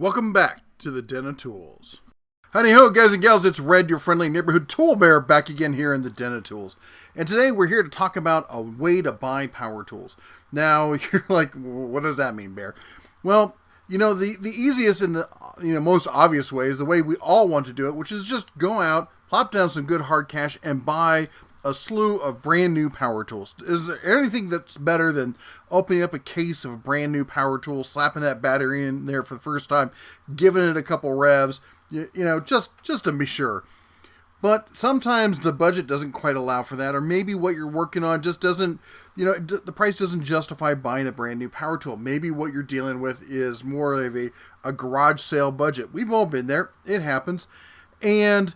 Welcome back to the Den of Tools. Howdy ho, guys and gals, it's Red, your friendly neighborhood tool bear, back again here in the Den of Tools. And today we're here to talk about a way to buy power tools. Now, you're like, what does that mean, Bear? Well, the easiest and the most obvious way is the way we all want to do it, which is just go out, plop down some good hard cash, and buy a slew of brand new power tools. Is there anything that's better than opening up a case of a brand new power tool, slapping that battery in there for the first time, giving it a couple revs, just to be sure. But sometimes the budget doesn't quite allow for that, or maybe what you're working on just doesn't, the price doesn't justify buying a brand new power tool. Maybe what you're dealing with is more of a garage sale budget. We've all been there. It happens. And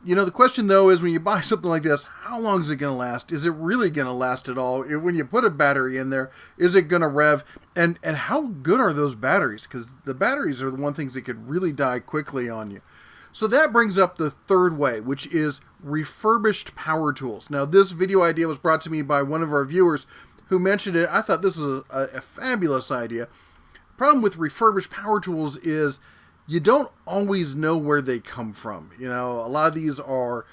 the question, though, is when you buy something like this, how long is it going to last? Is it really going to last at all? When you put a battery in there, is it going to rev? And how good are those batteries? Because the batteries are the one things that could really die quickly on you. So that brings up the third way, which is refurbished power tools. Now, this video idea was brought to me by one of our viewers who mentioned it. I thought this was a fabulous idea. Problem with refurbished power tools is you don't always know where they come from. A lot of these are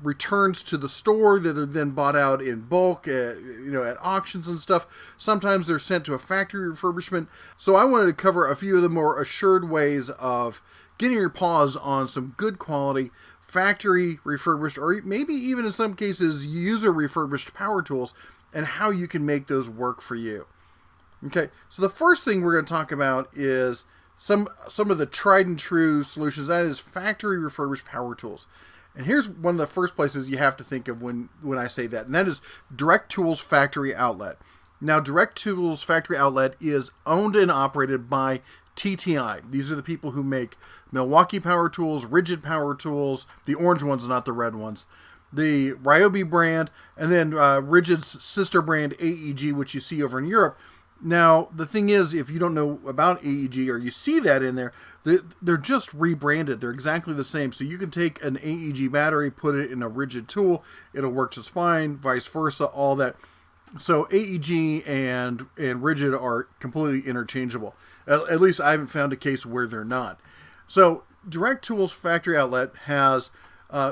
returns to the store that are then bought out in bulk at auctions and stuff. Sometimes they're sent to a factory refurbishment. So I wanted to cover a few of the more assured ways of getting your paws on some good quality factory refurbished, or maybe even in some cases user refurbished power tools, and how you can make those work for you. Okay, so the first thing we're going to talk about is some of the tried and true solutions. That is factory refurbished power tools. And here's one of the first places you have to think of when I say that, and that is Direct Tools Factory Outlet. Now, Direct Tools Factory Outlet is owned and operated by TTI. These are the people who make Milwaukee power tools, rigid power tools, the orange ones, not the red ones, the Ryobi brand, and then Rigid's sister brand AEG, which you see over in Europe. Now, the thing is, if you don't know about AEG or you see that in there, they're just rebranded. They're exactly the same. So you can take an AEG battery, put it in a Rigid tool, it'll work just fine, vice versa, all that. So AEG and Rigid are completely interchangeable. At least I haven't found a case where they're not. So Direct Tools Factory Outlet has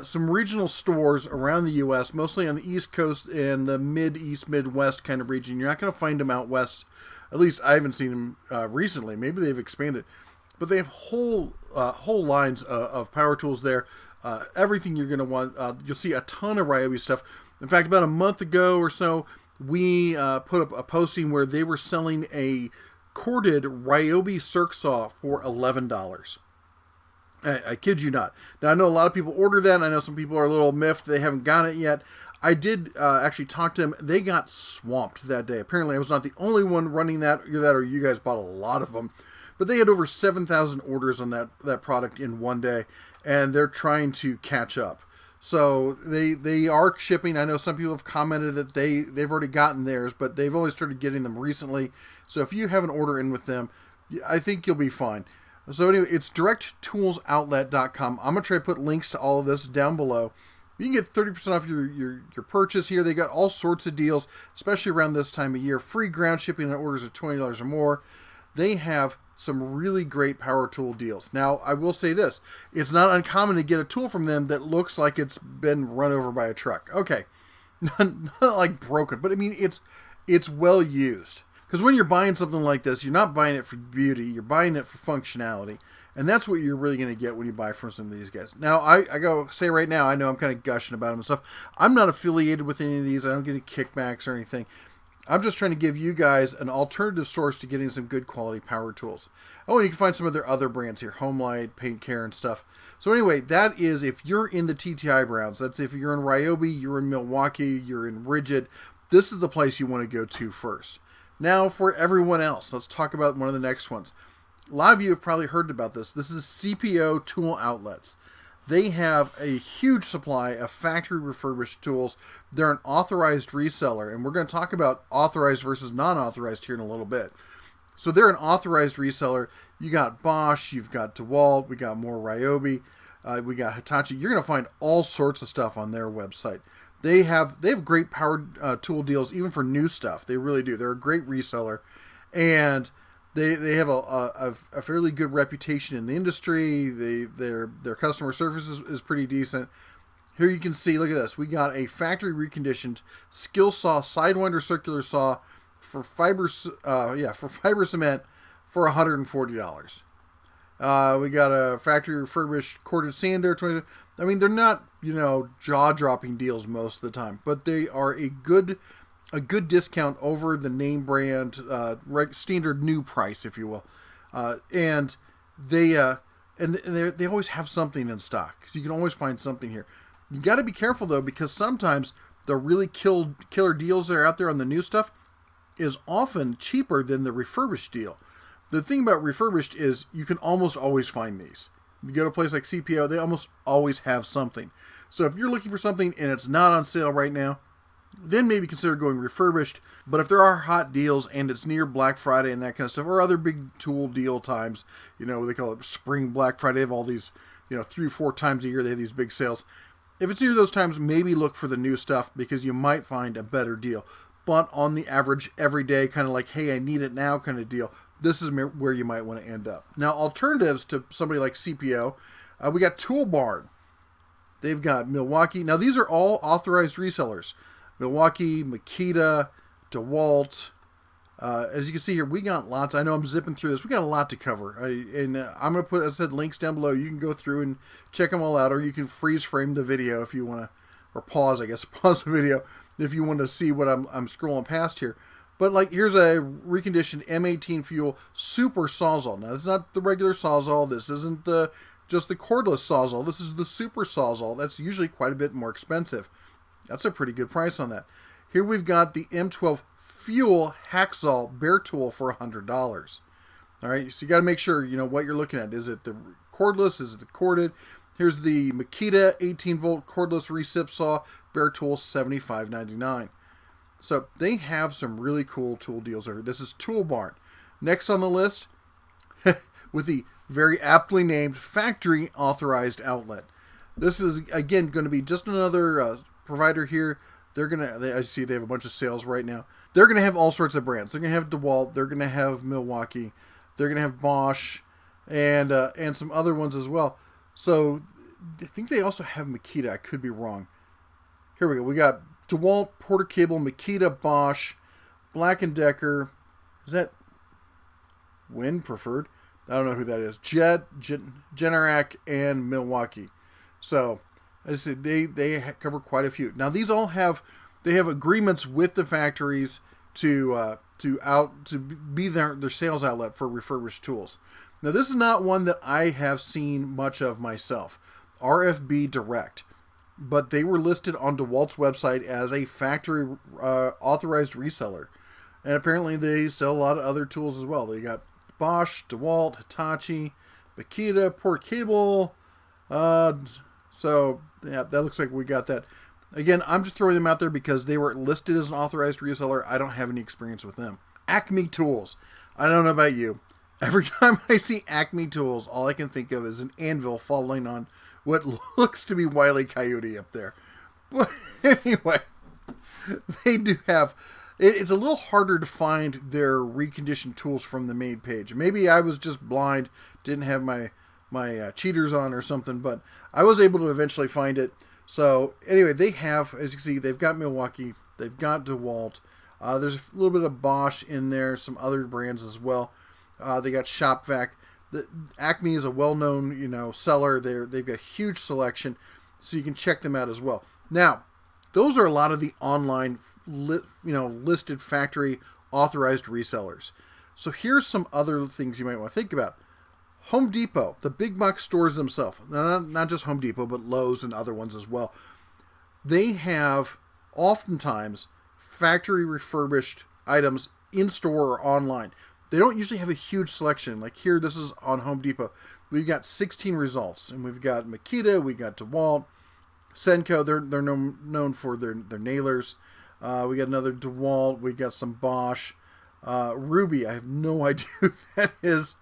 some regional stores around the U.S., mostly on the East Coast and the Mid-East, Midwest kind of region. You're not going to find them out west. At least I haven't seen them recently. Maybe they've expanded. But they have whole lines of power tools there. Everything you're going to want. You'll see a ton of Ryobi stuff. In fact, about a month ago or so, we put up a posting where they were selling a corded Ryobi circ saw for $11. I kid you not. Now, I know a lot of people order that, and I know some people are a little miffed they haven't got it yet. I did actually talk to them. They got swamped that day. Apparently, I was not the only one running that, or you guys bought a lot of them. But they had over 7,000 orders on that product in one day, and they're trying to catch up. So they are shipping. I know some people have commented that they've already gotten theirs, but they've only started getting them recently. So if you have an order in with them, I think you'll be fine. So anyway, it's directtoolsoutlet.com. I'm going to try to put links to all of this down below. You can get 30% off your purchase here. They got all sorts of deals, especially around this time of year. Free ground shipping on orders of $20 or more. They have some really great power tool deals. Now, I will say this. It's not uncommon to get a tool from them that looks like it's been run over by a truck. Okay, not like broken, but I mean, it's well used. Because when you're buying something like this, you're not buying it for beauty, you're buying it for functionality. And that's what you're really going to get when you buy from some of these guys. Now, I go say right now, I know I'm kind of gushing about them and stuff. I'm not affiliated with any of these. I don't get any kickbacks or anything. I'm just trying to give you guys an alternative source to getting some good quality power tools. Oh, and you can find some of their other brands here, Homelight, Paint Care, and stuff. So anyway, that is if you're in the TTI brands. That's if you're in Ryobi, you're in Milwaukee, you're in Rigid. This is the place you want to go to first. Now, for everyone else, let's talk about one of the next ones. A lot of you have probably heard about this. This is CPO Tool Outlets. They have a huge supply of factory refurbished tools. They're an authorized reseller, and we're going to talk about authorized versus non-authorized here in a little bit. So they're an authorized reseller. You got Bosch, you've got Dewalt, we got more Ryobi, we got Hitachi. You're going to find all sorts of stuff on their website. They have great power tool deals even for new stuff. They really do. They're a great reseller, and They have a fairly good reputation in the industry. Their customer service is pretty decent. Here you can see, look at this. We got a factory reconditioned skill saw, sidewinder circular saw for fiber cement for $140. We got a factory refurbished corded sander. I mean, they're not, jaw-dropping deals most of the time, but they are a good discount over the name brand standard new price, if you will. And they always have something in stock, so you can always find something here. You got to be careful though, because sometimes the really killer deals that are out there on the new stuff is often cheaper than the refurbished deal. The thing about refurbished is you can almost always find these. You go to a place like CPO, they almost always have something. So if you're looking for something and it's not on sale right now, then maybe consider going refurbished. But if there are hot deals and it's near Black Friday and that kind of stuff, or other big tool deal times, they call it Spring Black Friday, they have all these, 3 or 4 times a year they have these big sales. If it's near those times, maybe look for the new stuff because you might find a better deal. But on the average, every day, kind of like, hey, I need it now kind of deal, this is where you might want to end up. Now, alternatives to somebody like CPO, we got Tool Barn. They've got Milwaukee. Now, these are all authorized resellers. Milwaukee, Makita, Dewalt. As you can see here, we got lots. I know I'm zipping through this. We got a lot to cover. I'm going to put, as I said, links down below. You can go through and check them all out, or you can freeze frame the video if you want to, or pause the video if you want to see what I'm scrolling past here. But like, here's a reconditioned M18 fuel super Sawzall. Now, it's not the regular Sawzall. This isn't just the cordless Sawzall. This is the super Sawzall. That's usually quite a bit more expensive. That's a pretty good price on that. Here we've got the M12 fuel hacksaw bare tool for $100. All right, so you got to make sure what you're looking at. Is it the cordless? Is it the corded? Here's the Makita 18-volt cordless recip saw bare tool, $75.99. So they have some really cool tool deals over here. This is Tool Barn. Next on the list, with the very aptly named factory authorized outlet. This is again going to be just another provider here. As you see, they have a bunch of sales right now. They're going to have all sorts of brands. They're going to have Dewalt. They're going to have Milwaukee. They're going to have Bosch, and some other ones as well. So I think they also have Makita. I could be wrong. Here we go. We got Dewalt, Porter Cable, Makita, Bosch, Black & Decker. Is that Win Preferred? I don't know who that is. Generac, and Milwaukee. So as I said, they cover quite a few. Now these all have agreements with the factories to be their sales outlet for refurbished tools. Now this is not one that I have seen much of myself. RFB Direct. But they were listed on DeWalt's website as a factory authorized reseller. And apparently they sell a lot of other tools as well. They got Bosch, DeWalt, Hitachi, Makita, Porter Cable. So yeah, that looks like we got that. Again, I'm just throwing them out there because they were listed as an authorized reseller. I don't have any experience with them. Acme Tools. I don't know about you. Every time I see Acme Tools, all I can think of is an anvil falling on what looks to be Wile E. Coyote up there. But anyway, they do have... It's a little harder to find their reconditioned tools from the main page. Maybe I was just blind, didn't have my cheaters on or something, but I was able to eventually find it. So anyway, they have, as you can see, they've got Milwaukee, they've got DeWalt. There's a little bit of Bosch in there, some other brands as well. They got ShopVac. Acme is a well-known, seller. They've got a huge selection, so you can check them out as well. Now, those are a lot of the online, listed factory authorized resellers. So here's some other things you might want to think about. Home Depot, the big box stores themselves, not just Home Depot, but Lowe's and other ones as well. They have oftentimes factory refurbished items in store or online. They don't usually have a huge selection. Like here, this is on Home Depot. We've got 16 results, and we've got Makita, we got DeWalt, Senko. They're known for their nailers. We got another DeWalt. We got some Bosch. Ruby, I have no idea who that is.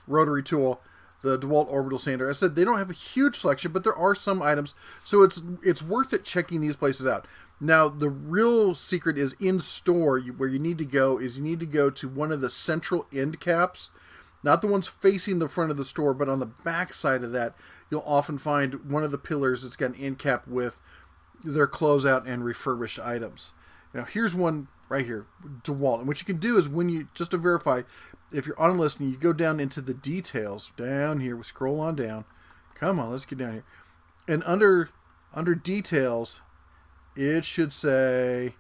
Rotary tool. the Dewalt orbital sander. I said they don't have a huge selection, but there are some items, so it's worth it checking these places out. Now, the real secret is in store. Where you need to go is you need to go to one of the central end caps, not the ones facing the front of the store, but on the back side of that, you'll often find one of the pillars that's got an end cap with their closeout and refurbished items. Now, here's one right here, Dewalt. And what you can do is when you, just to verify, if you're on a listing, you go down into the details, down here, we scroll on down. Come on, let's get down here. And under details, it should say,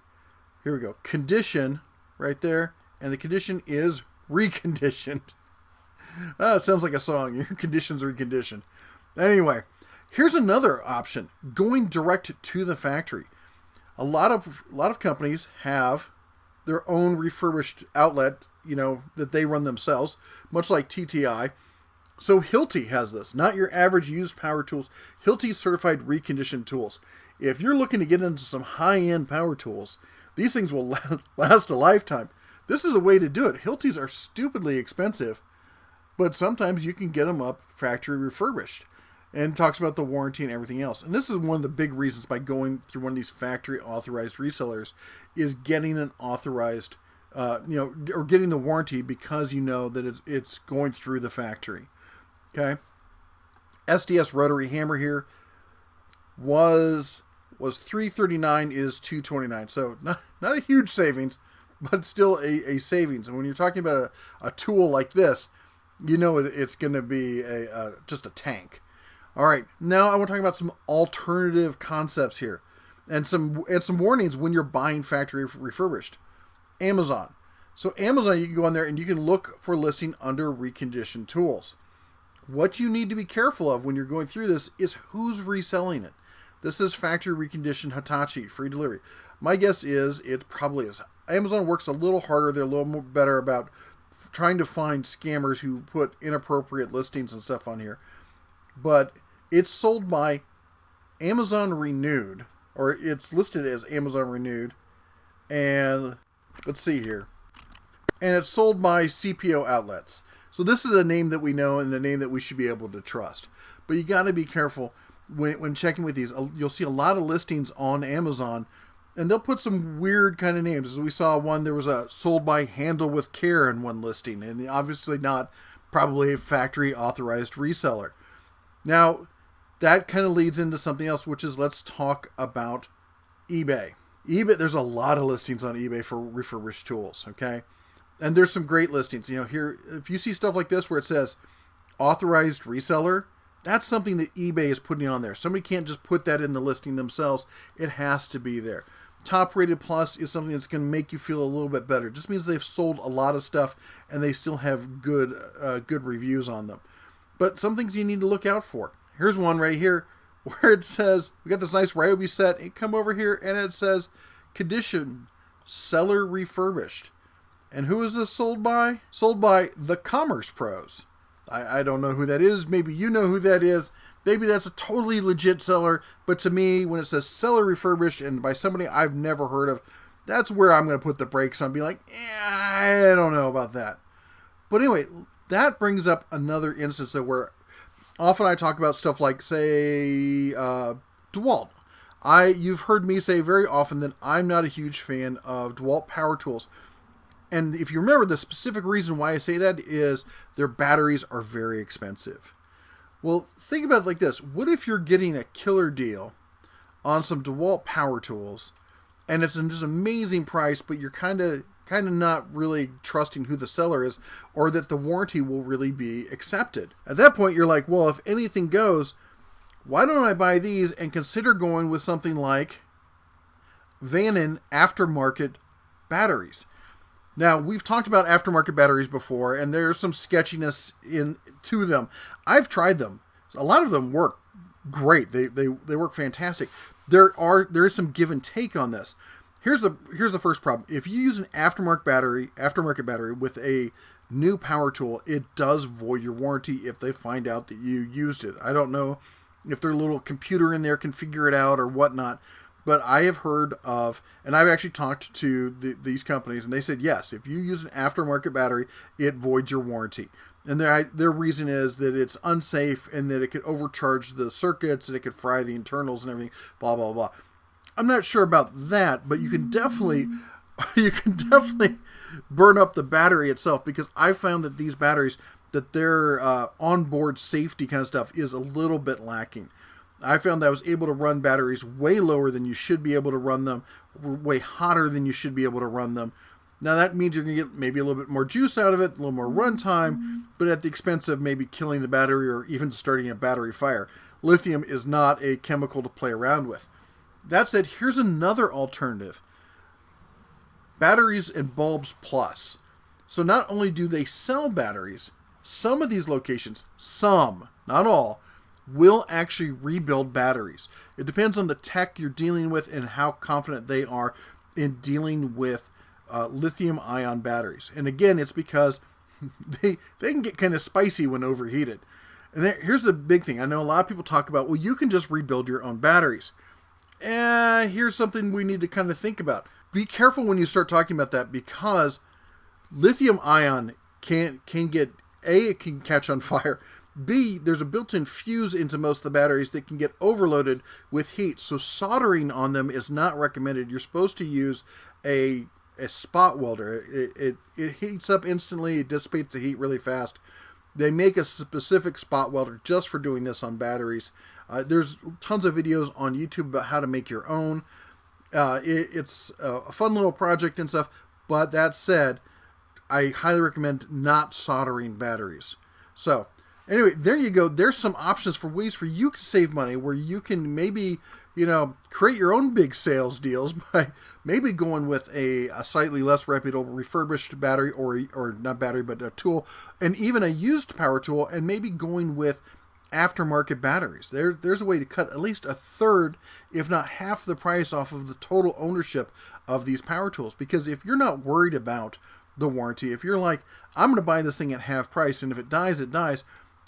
here we go, condition, right there. And the condition is reconditioned. It sounds like a song. Your condition's reconditioned. Anyway, here's another option, going direct to the factory. A lot of companies have their own refurbished outlet, that they run themselves, much like TTI. So Hilti has this, not your average used power tools. Hilti certified reconditioned tools. If you're looking to get into some high-end power tools, these things will last a lifetime. This is a way to do it. Hiltis are stupidly expensive, but sometimes you can get them up factory refurbished. And talks about the warranty and everything else. And this is one of the big reasons by going through one of these factory authorized resellers is getting an authorized, or getting the warranty because you know that it's going through the factory. Okay. SDS rotary hammer here was $339 is $229. So not a huge savings, but still a savings. And when you're talking about a tool like this, it's going to be just a tank. All right, now I want to talk about some alternative concepts here, and some warnings when you're buying factory refurbished. Amazon. So Amazon, you can go on there and you can look for listing under reconditioned tools. What you need to be careful of when you're going through this is who's reselling it. This is factory reconditioned Hitachi, free delivery. My guess is it probably is. Amazon works a little harder. They're a little more better about trying to find scammers who put inappropriate listings and stuff on here. But it's sold by Amazon Renewed, or it's listed as Amazon Renewed, and let's see here. And it's sold by CPO outlets. So this is a name that we know and a name that we should be able to trust. But you got to be careful when checking with these. You'll see a lot of listings on Amazon, and they'll put some weird kind of names. As we saw one, there was a sold by Handle with Care in one listing, and obviously not probably a factory authorized reseller. Now, that kind of leads into something else, which is let's talk about eBay. There's a lot of listings on eBay for refurbished tools, okay? And there's some great listings. Here, if you see stuff like this where it says authorized reseller, that's something that eBay is putting on there. Somebody can't just put that in the listing themselves. It has to be there. Top rated plus is something that's going to make you feel a little bit better. It just means they've sold a lot of stuff and they still have good reviews on them. But some things you need to look out for. Here's one right here where it says, we got this nice Ryobi set. You come over here and it says, condition, seller refurbished. And who is this sold by? Sold by the Commerce Pros. I don't know who that is. Maybe you know who that is. Maybe that's a totally legit seller. But to me, when it says seller refurbished and by somebody I've never heard of, that's where I'm going to put the brakes on and be like, I don't know about that. But anyway, that brings up another instance that where often I talk about stuff like, say, Dewalt. You've heard me say very often that I'm not a huge fan of Dewalt power tools. And if you remember, the specific reason why I say that is their batteries are very expensive. Well, think about it like this. What if you're getting a killer deal on some Dewalt power tools, and it's just an amazing price, but you're kind of not really trusting who the seller is, or that the warranty will really be accepted. At that point, you're like, well, if anything goes, why don't I buy these and consider going with something like Vanin Aftermarket Batteries? Now, we've talked about aftermarket batteries before, and there's some sketchiness to them. I've tried them. A lot of them work great. They work fantastic. There is some give and take on this. Here's the first problem. If you use an aftermarket battery with a new power tool, it does void your warranty if they find out that you used it. I don't know if their little computer in there can figure it out or whatnot, But I have heard of, and I've actually talked to these companies, and they said, yes, if you use an aftermarket battery, it voids your warranty. And their reason is that it's unsafe and that it could overcharge the circuits and it could fry the internals and everything, blah, blah, blah. I'm not sure about that, but you can definitely burn up the battery itself, because I found that these batteries, that their onboard safety kind of stuff is a little bit lacking. I found that I was able to run batteries way lower than you should be able to run them, way hotter than you should be able to run them. Now that means you're going to get maybe a little bit more juice out of it, a little more runtime, but at the expense of maybe killing the battery or even starting a battery fire. Lithium is not a chemical to play around with. That said, here's another alternative. Batteries and Bulbs Plus. So not only do they sell batteries, some of these locations, some, not all, will actually rebuild batteries. It depends on the tech you're dealing with and how confident they are in dealing with lithium-ion batteries. And again, it's because they can get kind of spicy when overheated. And here's the big thing. I know a lot of people talk about, well, you can just rebuild your own batteries. Here's something we need to kind of think about. Be careful when you start talking about that, because lithium-ion can get, A, it can catch on fire. B, there's a built-in fuse into most of the batteries that can get overloaded with heat. So soldering on them is not recommended. You're supposed to use a spot welder. It heats up instantly. It dissipates the heat really fast. They make a specific spot welder just for doing this on batteries. There's tons of videos on YouTube about how to make your own. It's a fun little project and stuff. But that said, I highly recommend not soldering batteries. So anyway, there you go. There's some options for ways for you to save money, where you can maybe, create your own big sales deals by maybe going with a slightly less reputable refurbished battery, or not battery, but a tool, and even a used power tool, and maybe going with aftermarket batteries. There's a way to cut at least a third, if not half the price off of the total ownership of these power tools. Because if you're not worried about the warranty, if you're like, I'm going to buy this thing at half price, and if it dies, it dies,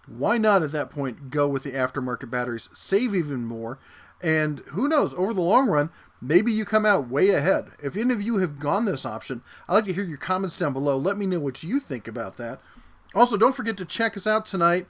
why not at that point go with the aftermarket batteries, save even more, and who knows, over the long run, maybe you come out way ahead. If any of you have gone this option, I'd like to hear your comments down below. Let me know what you think about that. Also, don't forget to check us out tonight,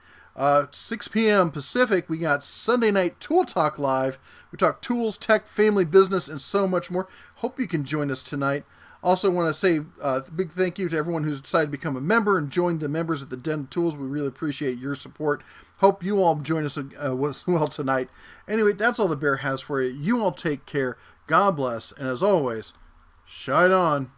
6 p.m. Pacific. We got Sunday Night Tool Talk Live. We talk tools, tech, family, business, and so much more. Hope you can join us tonight. Also want to say a big thank you to everyone who's decided to become a member and join the members at the Den of Tools. We really appreciate your support. Hope you all join us as well tonight. Anyway, that's all the Bear has for you. You all take care. God bless. And as always, shine on.